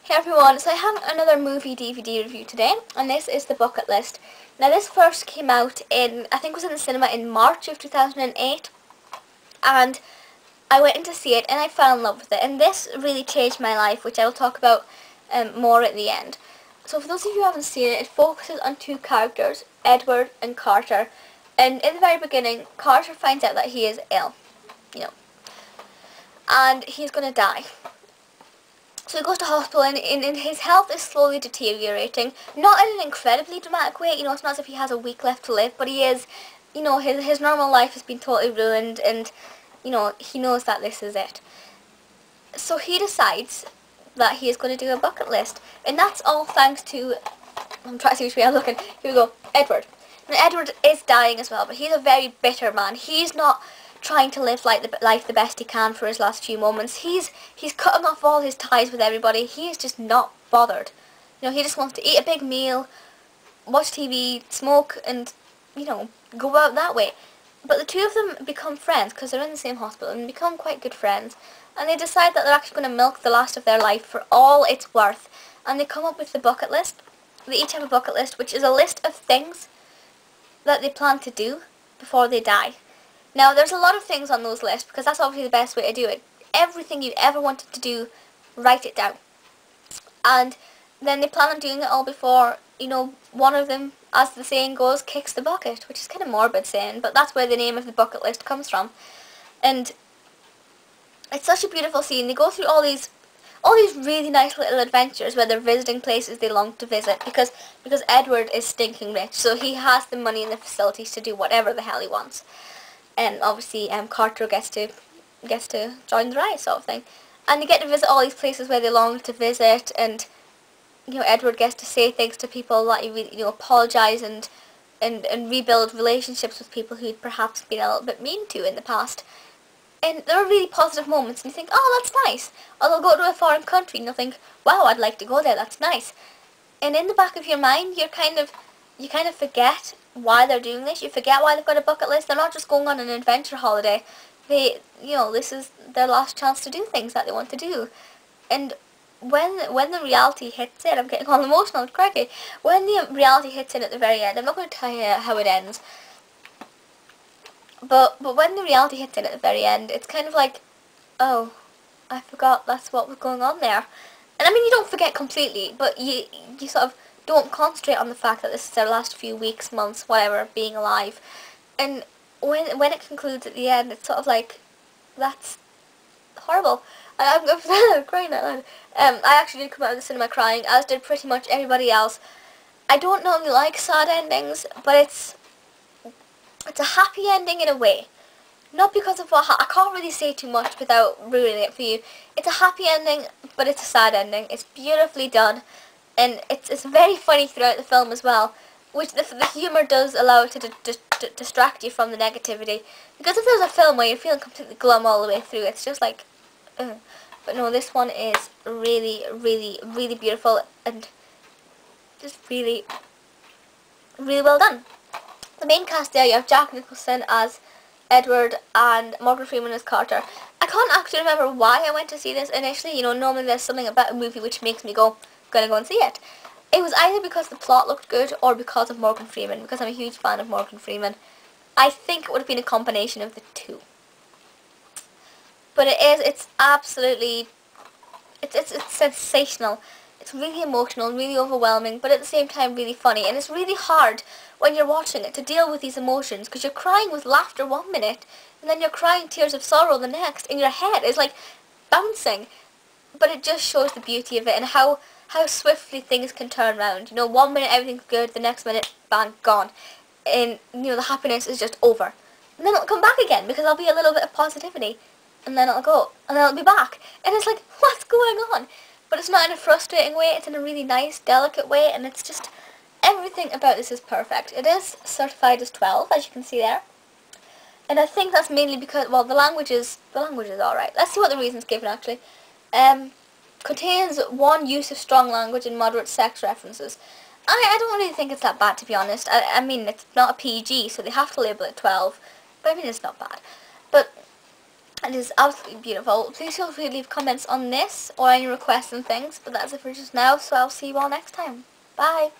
Hey everyone, so I have another movie DVD review today, and this is The Bucket List. Now this first came out I think it was in the cinema in March of 2008, and I went in to see it and I fell in love with it, and this really changed my life, which I will talk about more at the end. So for those of you who haven't seen it, it focuses on two characters, Edward and Carter, and in the very beginning, Carter finds out that he is ill, and he's going to die. So he goes to hospital and his health is slowly deteriorating. Not in an incredibly dramatic way, it's not as if he has a week left to live, but he is, his normal life has been totally ruined, and, he knows that this is it. So he decides that he is going to do a bucket list, and that's all thanks to, I'm trying to see which way I'm looking, here we go, Edward. And Edward is dying as well, but he's a very bitter man. He's not trying to live life the best he can for his last few moments. He's cutting off all his ties with everybody. He's just not bothered. He just wants to eat a big meal, watch TV, smoke, and, go out that way. But the two of them become friends because they're in the same hospital and become quite good friends. And they decide that they're actually going to milk the last of their life for all it's worth. And they come up with the bucket list. They each have a bucket list, which is a list of things that they plan to do before they die. Now, there's a lot of things on those lists, because that's obviously the best way to do it. Everything you ever wanted to do, write it down. And then they plan on doing it all before, one of them, as the saying goes, kicks the bucket, which is kind of morbid saying, but that's where the name of the bucket list comes from. And it's such a beautiful scene. They go through all these really nice little adventures where they're visiting places they long to visit, because Edward is stinking rich, so he has the money and the facilities to do whatever the hell he wants. And obviously Carter gets to join the ride, sort of thing. And they get to visit all these places where they long to visit, and Edward gets to say things to people that he really, apologise and rebuild relationships with people who'd perhaps been a little bit mean to in the past. And there are really positive moments, and you think, oh, that's nice. Or they'll go to a foreign country and you'll think, wow, I'd like to go there, that's nice. And in the back of your mind, you kind of forget why they're doing this. You forget why they've got a bucket list. They're not just going on an adventure holiday. This is their last chance to do things that they want to do. And when the reality hits it, I'm getting all emotional, crikey. When the reality hits it at the very end, I'm not going to tell you how it ends. But when the reality hits it at the very end, it's kind of like, oh, I forgot that's what was going on there. And I mean, you don't forget completely, but you sort of don't concentrate on the fact that this is their last few weeks, months, whatever, being alive. And when it concludes at the end, it's sort of like, that's horrible. I'm crying out loud. I actually did come out of the cinema crying, as did pretty much everybody else. I don't normally like sad endings, but it's a happy ending in a way. Not because of I can't really say too much without ruining it for you. It's a happy ending, but it's a sad ending. It's beautifully done. And it's very funny throughout the film as well, which the humour does allow it to distract you from the negativity. Because if there's a film where you're feeling completely glum all the way through, it's just like, ugh. But no, this one is really, really, really beautiful and just really, really well done. The main cast there, you have Jack Nicholson as Edward and Morgan Freeman as Carter. I can't actually remember why I went to see this initially. Normally there's something about a movie which makes me gonna go and see it. It was either because the plot looked good or because of Morgan Freeman, because I'm a huge fan of Morgan Freeman. I think it would have been a combination of the two. But it's absolutely, it's sensational. It's really emotional, really overwhelming, but at the same time really funny. And it's really hard when you're watching it to deal with these emotions, because you're crying with laughter 1 minute, and then you're crying tears of sorrow the next, and your head is like bouncing. But it just shows the beauty of it and how swiftly things can turn around. 1 minute everything's good, the next minute, bang, gone. And, the happiness is just over. And then it'll come back again, because there'll be a little bit of positivity. And then it'll go, and then it'll be back. And it's like, what's going on? But it's not in a frustrating way, it's in a really nice, delicate way, and it's just, everything about this is perfect. It is certified as 12, as you can see there. And I think that's mainly because, well, the language is alright. Let's see what the reason's given, actually. Contains one use of strong language and moderate sex references. I don't really think it's that bad, to be honest. I mean, it's not a PG, so they have to label it 12. But I mean, it's not bad. But and it is absolutely beautiful. Please feel free to leave comments on this or any requests and things, but that's it for just now, so I'll see you all next time. Bye!